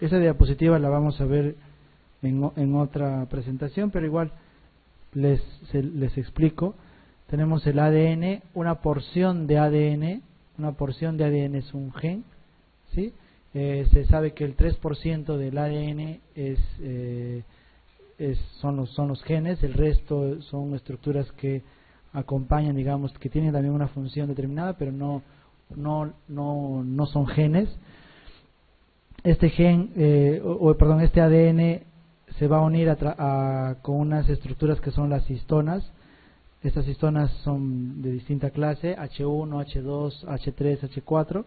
Esa diapositiva la vamos a ver en otra presentación, pero igual les explico. Tenemos el ADN, una porción de ADN es un gen, ¿sí? Se sabe que el 3% del ADN son los genes, el resto son estructuras que acompañan, digamos, que tienen también una función determinada, pero no son genes. Este gen, este ADN se va a unir con unas estructuras que son las histonas. Estas histonas son de distinta clase, H1, H2, H3, H4.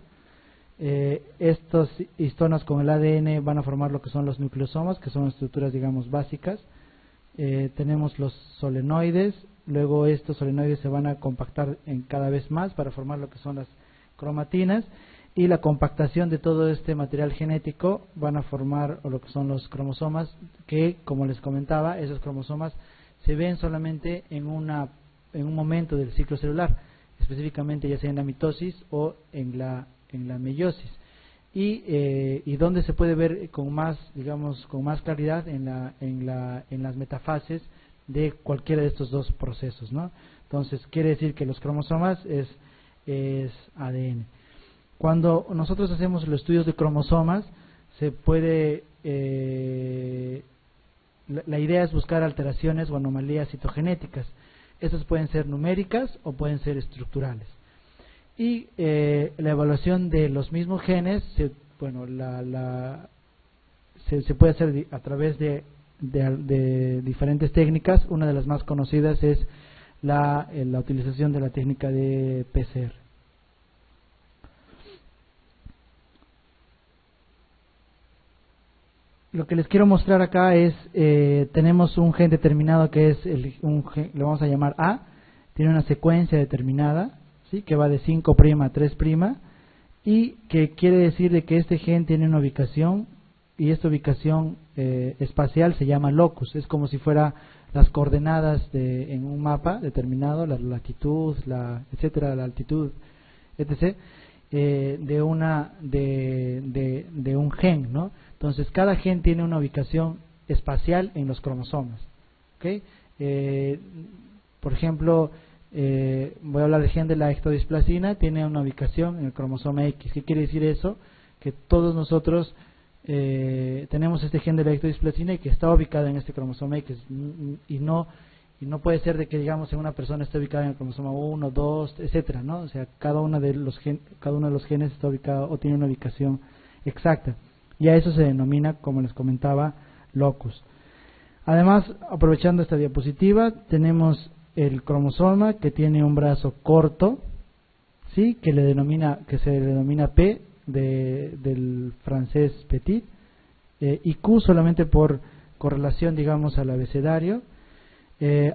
Estas histonas con el ADN van a formar lo que son los nucleosomas, que son estructuras, digamos, básicas. Tenemos los solenoides, luego estos solenoides se van a compactar cada vez más para formar lo que son las cromatinas, y la compactación de todo este material genético van a formar lo que son los cromosomas, que, como les comentaba, esos cromosomas se ven solamente en un momento del ciclo celular, específicamente ya sea en la mitosis o en la meiosis, y donde se puede ver con más claridad en las metafases de cualquiera de estos dos procesos, ¿no? Entonces quiere decir que los cromosomas es ADN. Cuando nosotros hacemos los estudios de cromosomas, se puede la idea es buscar alteraciones o anomalías citogenéticas. Estas pueden ser numéricas o pueden ser estructurales. Y la evaluación de los mismos genes se puede hacer a través de diferentes técnicas. Una de las más conocidas es la utilización de la técnica de PCR. Lo que les quiero mostrar acá es, tenemos un gen determinado que es un gen, lo vamos a llamar A, tiene una secuencia determinada, ¿sí? Que va de 5' a 3', y que quiere decir de que este gen tiene una ubicación, y esta ubicación espacial se llama locus. Es como si fuera las coordenadas en un mapa determinado, la latitud, etcétera, la altitud, etc., de un gen, ¿no? Entonces cada gen tiene una ubicación espacial en los cromosomas, ¿okay? Por ejemplo, voy a hablar del gen de la ectodisplasina, tiene una ubicación en el cromosoma X. ¿Qué quiere decir eso? Que todos nosotros tenemos este gen de la ectodisplasina y que está ubicado en este cromosoma X, y no puede ser de que, digamos, en una persona esté ubicada en el cromosoma 1, 2, etcétera, ¿no? O sea, cada uno de los genes está ubicado o tiene una ubicación exacta, y a eso se denomina, como les comentaba, locus. Además, aprovechando esta diapositiva, tenemos el cromosoma, que tiene un brazo corto, ¿sí? Que se le denomina P, del francés petit, y Q solamente por correlación, digamos, al abecedario.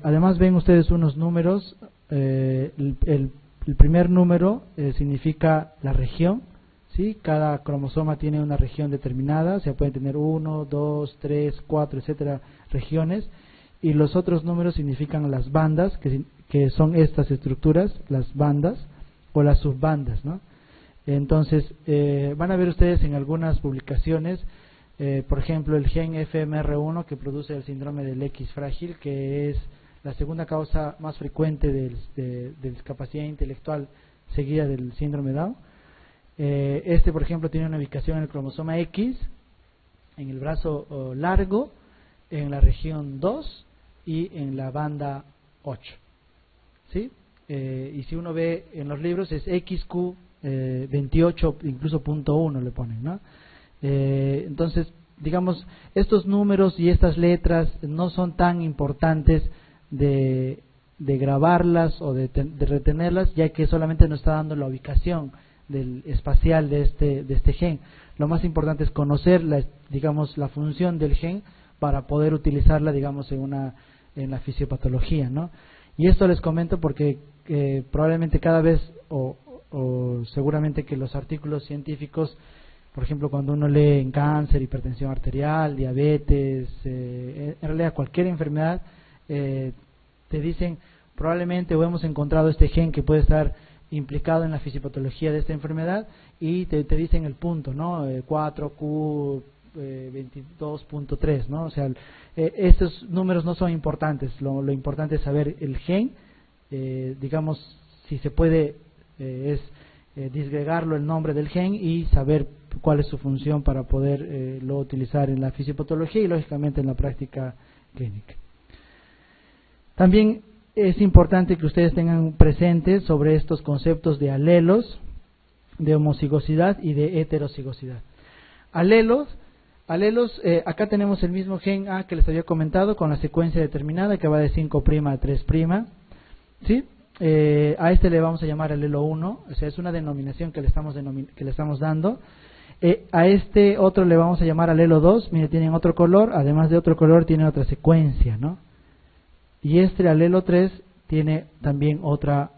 Además ven ustedes unos números. El primer número significa la región, ¿sí? Cada cromosoma tiene una región determinada, o sea, pueden tener 1, 2, 3, 4, etcétera, regiones, y los otros números significan las bandas, que son estas estructuras, las bandas o las subbandas, ¿no? Entonces, van a ver ustedes en algunas publicaciones, por ejemplo, el gen FMR1, que produce el síndrome del X frágil, que es la segunda causa más frecuente de discapacidad intelectual, seguida del síndrome Down. Por ejemplo, tiene una ubicación en el cromosoma X, en el brazo largo, en la región 2 y en la banda 8, ¿sí? Y si uno ve en los libros es XQ 28, incluso .1 le ponen, ¿no? Entonces, digamos, estos números y estas letras no son tan importantes de grabarlas o de retenerlas, ya que solamente nos está dando la ubicación espacial de este gen. Lo más importante es conocer digamos, la función del gen para poder utilizarla, digamos, en la fisiopatología, ¿no? Y esto les comento porque probablemente cada vez o seguramente que los artículos científicos, por ejemplo, cuando uno lee en cáncer, hipertensión arterial, diabetes, en realidad cualquier enfermedad, te dicen probablemente o hemos encontrado este gen que puede estar implicado en la fisiopatología de esta enfermedad, y te dicen el punto, ¿no? 4Q 22.3, ¿no? O sea, estos números no son importantes, lo importante es saber el gen, digamos, si se puede, disgregarlo el nombre del gen y saber cuál es su función para poder lo utilizar en la fisiopatología y lógicamente en la práctica clínica. También es importante que ustedes tengan presente sobre estos conceptos de alelos, de homocigosidad y de heterocigosidad. Alelos, acá tenemos el mismo gen A que les había comentado con la secuencia determinada que va de 5' a 3', ¿sí? A este le vamos a llamar alelo 1, o sea, es una denominación que le estamos dando. A este otro le vamos a llamar alelo 2, mire, tienen otro color, además de otro color tiene otra secuencia, ¿no? Y este alelo 3 tiene también otra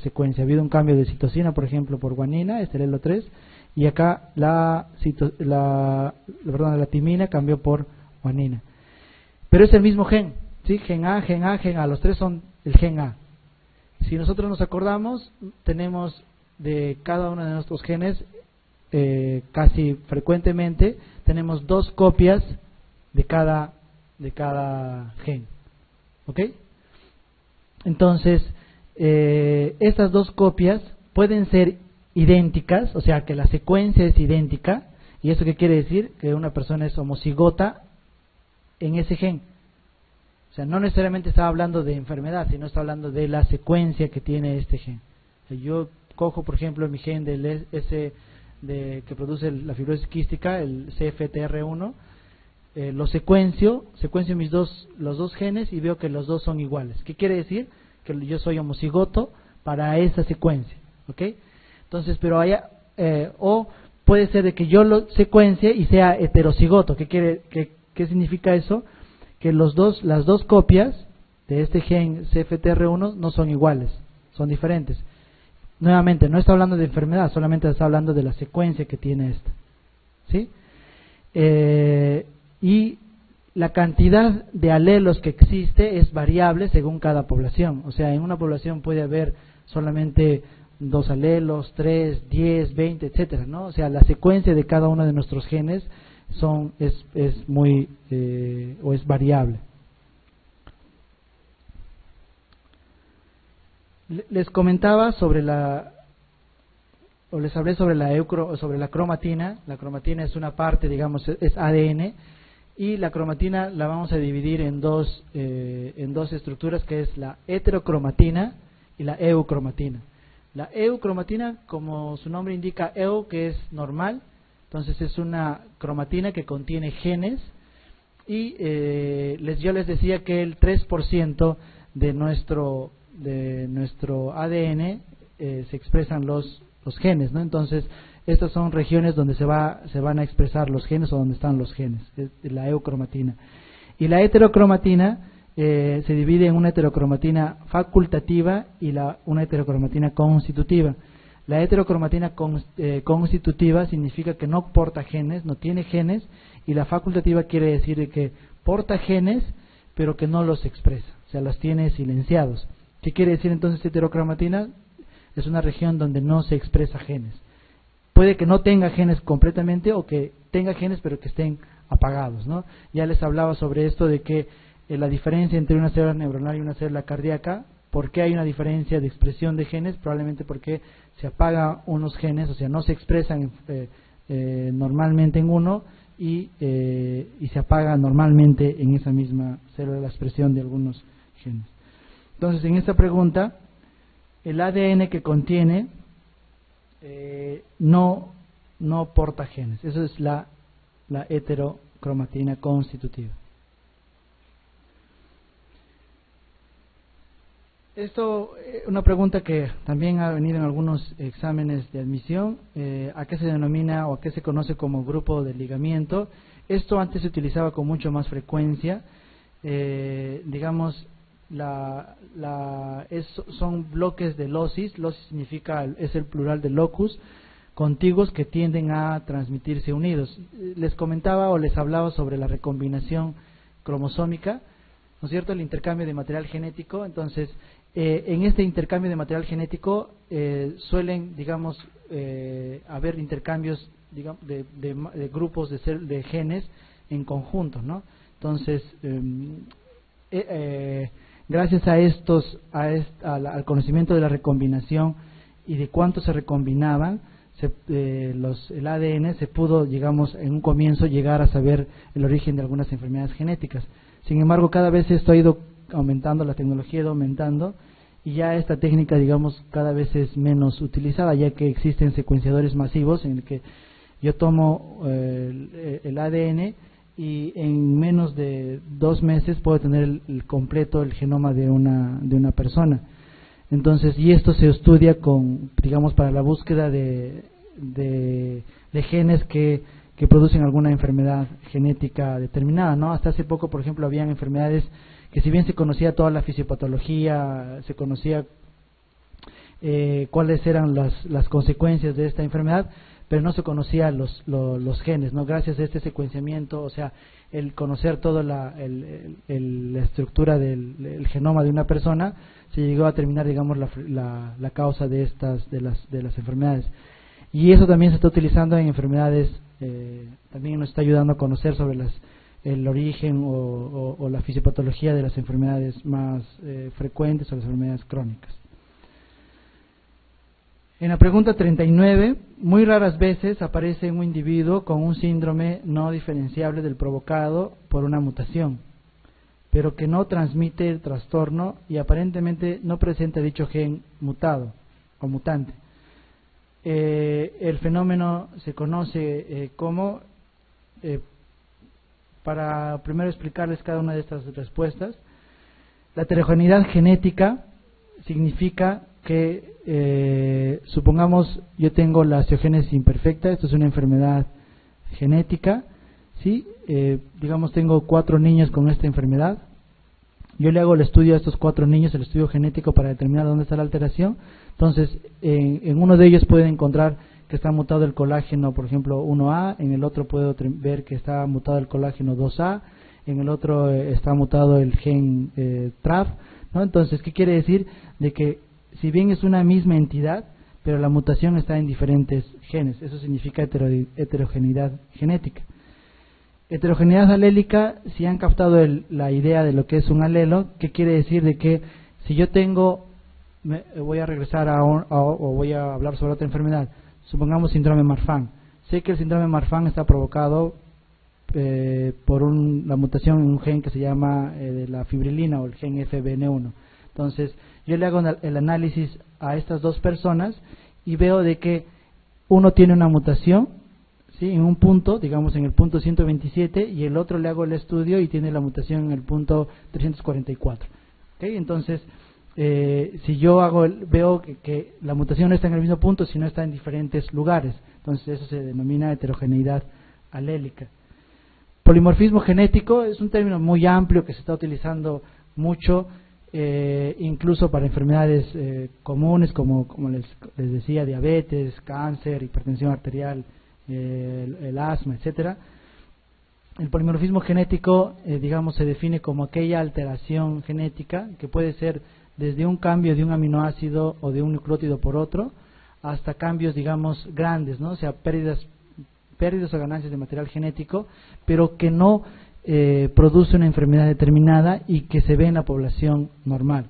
secuencia. Ha habido un cambio de citosina, por ejemplo, por guanina, este alelo 3, y acá la timina cambió por guanina. Pero es el mismo gen, ¿sí? Gen A, los tres son el gen A. Si nosotros nos acordamos, tenemos de cada uno de nuestros genes, casi frecuentemente, tenemos 2 copias de cada gen. ¿Ok? Entonces, estas 2 copias pueden ser idénticas, o sea que la secuencia es idéntica. ¿Y eso qué quiere decir? Que una persona es homocigota en ese gen. O sea, no necesariamente está hablando de enfermedad, sino está hablando de la secuencia que tiene este gen. O sea, yo cojo, por ejemplo, mi gen del que produce la fibrosis quística, el CFTR1, lo secuencio los dos genes y veo que los dos son iguales. ¿Qué quiere decir? Que yo soy homocigoto para esa secuencia. ¿Ok? Entonces, pero o puede ser de que yo lo secuencie y sea heterocigoto. ¿Qué significa eso? Que las dos copias de este gen CFTR1 no son iguales, son diferentes. Nuevamente, no está hablando de enfermedad, solamente está hablando de la secuencia que tiene esta. ¿Sí? Y la cantidad de alelos que existe es variable según cada población. O sea, en una población puede haber solamente 2 alelos, 3, 10, 20, etcétera, ¿no? O sea, la secuencia de cada uno de nuestros genes es variable. Les comentaba les hablé sobre la cromatina. La cromatina es una parte, digamos, es ADN, y la cromatina la vamos a dividir en dos estructuras, que es la heterocromatina y la eucromatina. La eucromatina, como su nombre indica, eu, que es normal, entonces es una cromatina que contiene genes, y yo les decía que el 3% de nuestro ADN se expresan los genes, ¿no? Entonces, estas son regiones donde se van a expresar los genes, o donde están los genes, es la eucromatina. Y la heterocromatina se divide en una heterocromatina facultativa y una heterocromatina constitutiva. La heterocromatina constitutiva significa que no porta genes, no tiene genes, y la facultativa quiere decir que porta genes, pero que no los expresa, o sea, los tiene silenciados. ¿Qué quiere decir entonces heterocromatina? Es una región donde no se expresa genes. Puede que no tenga genes completamente, o que tenga genes pero que estén apagados, ¿no? Ya les hablaba sobre esto de que la diferencia entre una célula neuronal y una célula cardíaca. ¿Por qué hay una diferencia de expresión de genes? Probablemente porque se apagan unos genes, o sea, no se expresan normalmente en uno, y se apaga normalmente en esa misma célula la expresión de algunos genes. Entonces, en esta pregunta, el ADN que contiene no porta genes. Eso es la heterocromatina constitutiva. Esto es una pregunta que también ha venido en algunos exámenes de admisión. ¿A qué se denomina o a qué se conoce como grupo de ligamiento? Esto antes se utilizaba con mucho más frecuencia. Digamos, son bloques de locis. Locis significa, es el plural de locus, contiguos que tienden a transmitirse unidos. Les comentaba o les hablaba sobre la recombinación cromosómica, ¿no es cierto? El intercambio de material genético. Entonces, en este intercambio de material genético suelen, digamos, haber intercambios, digamos, de grupos de genes en conjunto, ¿no? Entonces, gracias a al conocimiento de la recombinación y de cuánto se recombinaban, el ADN se pudo, digamos, en un comienzo llegar a saber el origen de algunas enfermedades genéticas. Sin embargo, cada vez esto ha ido aumentando, la tecnología ha ido aumentando, y ya esta técnica, digamos, cada vez es menos utilizada, ya que existen secuenciadores masivos en el que yo tomo el ADN y en menos de 2 meses puedo tener el completo, el genoma de una persona. Entonces, y esto se estudia digamos, para la búsqueda de genes que producen alguna enfermedad genética determinada, ¿no? Hasta hace poco, por ejemplo, habían enfermedades que, si bien se conocía toda la fisiopatología, se conocía cuáles eran las consecuencias de esta enfermedad, pero no se conocían los genes, ¿no? Gracias a este secuenciamiento, o sea, el conocer toda la estructura del genoma de una persona, se llegó a determinar, digamos, la causa de las enfermedades. Y eso también se está utilizando en enfermedades, también nos está ayudando a conocer sobre el origen o la fisiopatología de las enfermedades más frecuentes o las enfermedades crónicas. En la pregunta 39, muy raras veces aparece un individuo con un síndrome no diferenciable del provocado por una mutación, pero que no transmite el trastorno y aparentemente no presenta dicho gen mutado o mutante. El fenómeno se conoce como, para primero explicarles cada una de estas respuestas, la heterogeneidad genética significa que, supongamos, yo tengo la osteogénesis imperfecta, esto es una enfermedad genética, ¿sí? Digamos, tengo 4 niños con esta enfermedad, yo le hago el estudio a estos 4 niños, el estudio genético para determinar dónde está la alteración. Entonces, en uno de ellos pueden encontrar que está mutado el colágeno, por ejemplo, 1A, en el otro puedo ver que está mutado el colágeno 2A, en el otro está mutado el gen TRAF, ¿no? Entonces, ¿qué quiere decir? De que si bien es una misma entidad, pero la mutación está en diferentes genes. Eso significa heterogeneidad genética. Heterogeneidad alélica, si han captado la idea de lo que es un alelo, ¿qué quiere decir? De que si yo tengo, voy a regresar o voy a hablar sobre otra enfermedad, supongamos síndrome Marfan. Sé que el síndrome Marfan está provocado por la mutación en un gen que se llama de la fibrilina o el gen FBN1. Entonces, yo le hago el análisis a estas 2 personas y veo de que uno tiene una mutación, ¿sí?, en un punto, digamos en el punto 127, y el otro le hago el estudio y tiene la mutación en el punto 344. ¿Okay? Entonces, si yo veo que la mutación no está en el mismo punto, sino está en diferentes lugares. Entonces, eso se denomina heterogeneidad alélica. Polimorfismo genético es un término muy amplio que se está utilizando mucho, incluso para enfermedades comunes como les decía, diabetes, cáncer, hipertensión arterial, el asma, etcétera. El polimorfismo genético, digamos, se define como aquella alteración genética que puede ser desde un cambio de un aminoácido o de un nucleótido por otro, hasta cambios, digamos, grandes, ¿no? O sea, pérdidas o ganancias de material genético, pero que no produce una enfermedad determinada y que se ve en la población normal.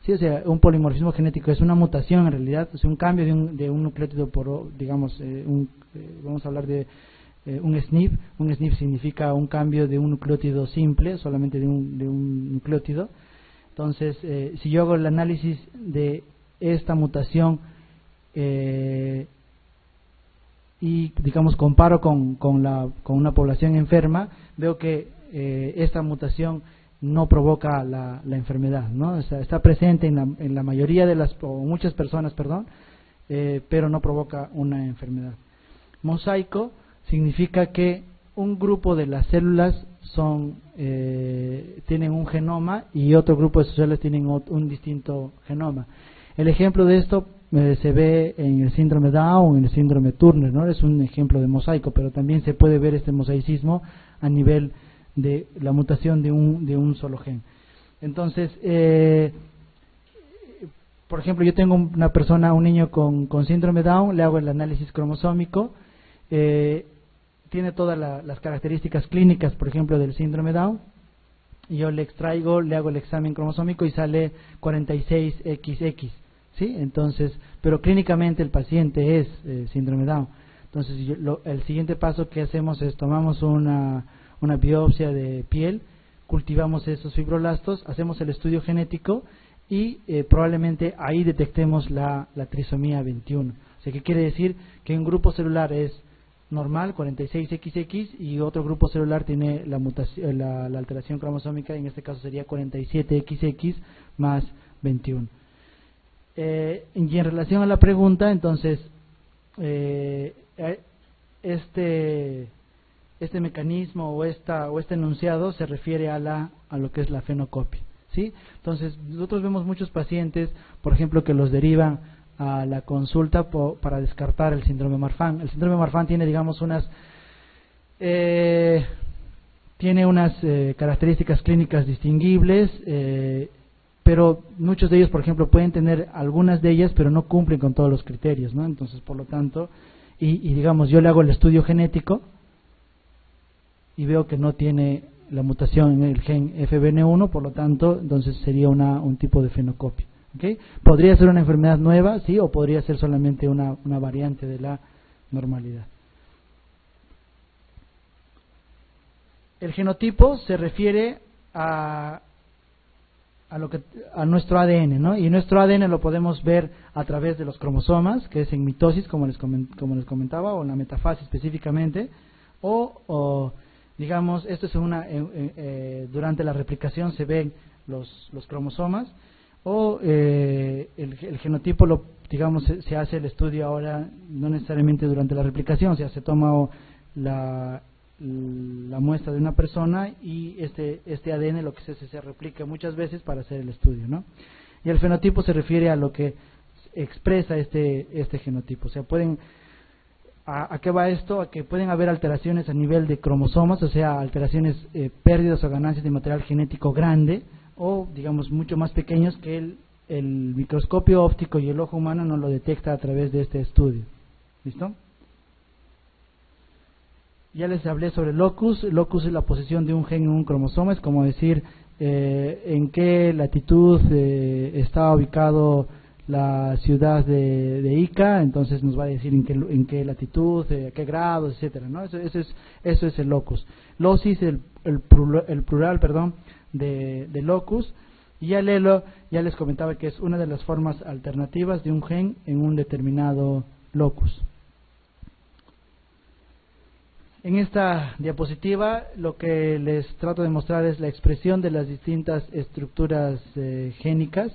Sí, o sea, un polimorfismo genético es una mutación en realidad, es un cambio de un nucleótido por, digamos, vamos a hablar de un SNP. Un SNP significa un cambio de un nucleótido simple, solamente de un nucleótido. Entonces, si yo hago el análisis de esta mutación y, digamos, comparo con una población enferma, veo que esta mutación no provoca la enfermedad, ¿no? O sea, está presente en la mayoría de o muchas personas, perdón, pero no provoca una enfermedad. Mosaico significa que un grupo de las células tienen un genoma y otro grupo de sus células tienen un distinto genoma. El ejemplo de esto se ve en el síndrome Down, en el síndrome Turner, ¿no? Es un ejemplo de mosaico, pero también se puede ver este mosaicismo a nivel de la mutación de un solo gen. Entonces, por ejemplo, yo tengo una persona, un niño con síndrome Down, le hago el análisis cromosómico, tiene todas las características clínicas, por ejemplo, del síndrome Down, y yo le extraigo, le hago el examen cromosómico y sale 46XX, ¿sí? Entonces, pero clínicamente el paciente es síndrome Down. Entonces, el siguiente paso que hacemos es tomamos una biopsia de piel, cultivamos esos fibroblastos, hacemos el estudio genético y probablemente ahí detectemos la trisomía 21. O sea, ¿qué quiere decir? Que un grupo celular es normal, 46XX, y otro grupo celular tiene la mutación, la alteración cromosómica, en este caso sería 47XX más 21. Y en relación a la pregunta, entonces, este mecanismo o este enunciado se refiere a lo que es la fenocopia, ¿sí? Entonces, nosotros vemos muchos pacientes, por ejemplo, que los derivan a la consulta para descartar el síndrome Marfan. El síndrome Marfan tiene, digamos, unas características clínicas distinguibles, pero muchos de ellos, por ejemplo, pueden tener algunas de ellas, pero no cumplen con todos los criterios, ¿no? Entonces, por lo tanto, y digamos, yo le hago el estudio genético y veo que no tiene la mutación en el gen FBN1, por lo tanto, entonces sería un tipo de fenocopia. ¿Okay? Podría ser una enfermedad nueva, sí, o podría ser solamente una variante de la normalidad. El genotipo se refiere a nuestro ADN, ¿no? Y nuestro ADN lo podemos ver a través de los cromosomas, que es en mitosis, como les comentaba, o en la metafase específicamente, o digamos, esto es durante la replicación se ven los cromosomas, o el genotipo digamos se hace el estudio ahora no necesariamente durante la replicación, o sea, se toma la muestra de una persona y este ADN lo que se replica muchas veces para hacer el estudio, ¿no? Y el fenotipo se refiere a lo que expresa este genotipo, o sea, ¿a qué va esto? A que pueden haber alteraciones a nivel de cromosomas, o sea, alteraciones, pérdidas o ganancias de material genético grande, o digamos mucho más pequeños que el microscopio óptico y el ojo humano no lo detecta a través de este estudio. ¿Listo? Ya les hablé sobre locus. Locus es la posición de un gen en un cromosoma, es como decir en qué latitud está ubicado la ciudad de Ica, entonces nos va a decir en qué latitud, a qué grados, etcétera, ¿no? Eso es el locus. Locis, el plural, de locus, y alelo ya les comentaba que es una de las formas alternativas de un gen en un determinado locus. En esta diapositiva lo que les trato de mostrar es la expresión de las distintas estructuras génicas.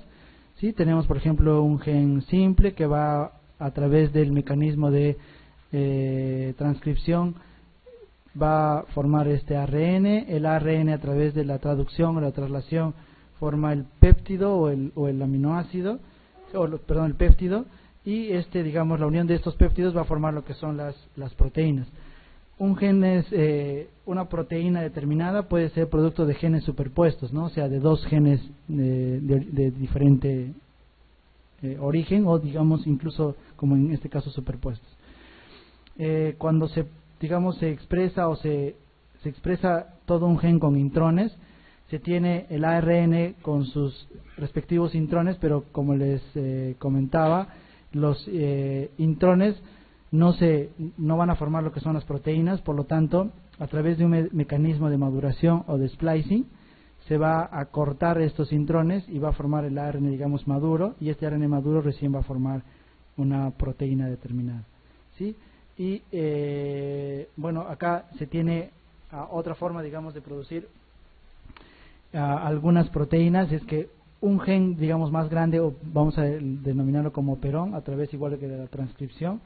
¿Sí? Tenemos, por ejemplo, un gen simple que va a través del mecanismo de transcripción, va a formar este ARN. El ARN, a través de la traducción o la traslación, forma el péptido o el aminoácido, el péptido, y digamos, la unión de estos péptidos va a formar lo que son las proteínas. Un gen es una proteína determinada, puede ser producto de genes superpuestos, ¿no? O sea, de dos genes de diferente origen, o digamos incluso como en este caso superpuestos. Cuando se expresa se expresa todo un gen con intrones, se tiene el ARN con sus respectivos intrones, pero como les comentaba, los intrones no van a formar lo que son las proteínas, por lo tanto, a través de un mecanismo de maduración o de splicing, se va a cortar estos intrones y va a formar el ARN, digamos, maduro, y este ARN maduro recién va a formar una proteína determinada, ¿sí? Y bueno, acá se tiene otra forma, digamos, de producir algunas proteínas, es que un gen, digamos, más grande, o vamos a denominarlo como operón, a través igual que de la transcripción,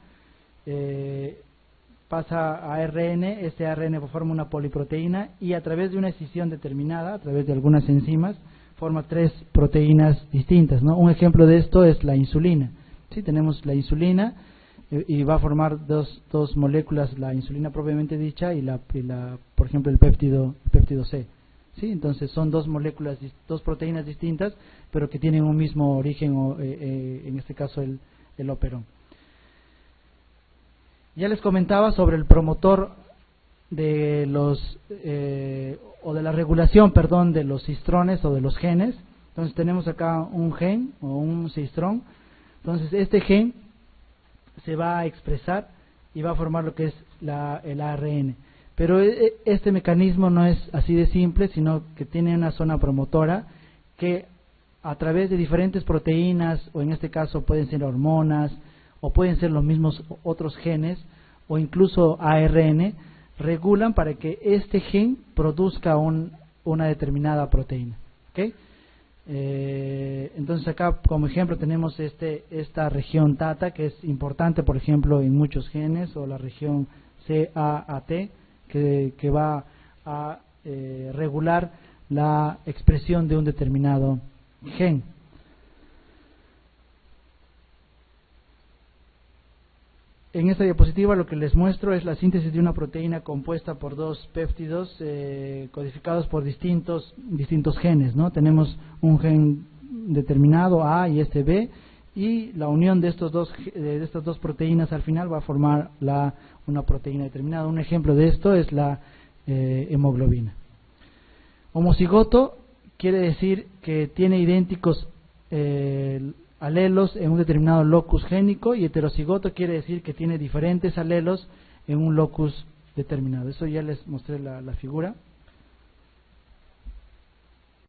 pasa a ARN, este ARN forma una poliproteína y a través de una escisión determinada, a través de algunas enzimas, forma tres proteínas distintas, ¿no? Un ejemplo de esto es la insulina. ¿Sí? Tenemos la insulina y va a formar dos moléculas, la insulina propiamente dicha y por ejemplo el péptido C. ¿sí? Entonces son dos moléculas, dos proteínas distintas, pero que tienen un mismo origen, en este caso el operón. Ya les comentaba sobre el promotor de los o de la regulación, perdón, de los cistrones o de los genes. Entonces tenemos acá un gen o un cistrón. Entonces este gen se va a expresar y va a formar lo que es el ARN. Pero este mecanismo no es así de simple, sino que tiene una zona promotora que a través de diferentes proteínas, o en este caso pueden ser hormonas, o pueden ser los mismos otros genes, o incluso ARN, regulan para que este gen produzca una determinada proteína. ¿Okay? Entonces acá como ejemplo tenemos esta región TATA, que es importante por ejemplo en muchos genes, o la región CAAT, que va a regular la expresión de un determinado gen. En esta diapositiva lo que les muestro es la síntesis de una proteína compuesta por dos péptidos codificados por distintos genes, ¿no? Tenemos un gen determinado A y este B, y la unión de estas dos proteínas al final va a formar una proteína determinada. Un ejemplo de esto es la hemoglobina. Homocigoto quiere decir que tiene idénticos alelos en un determinado locus génico, y heterocigoto quiere decir que tiene diferentes alelos en un locus determinado. Eso ya les mostré la figura.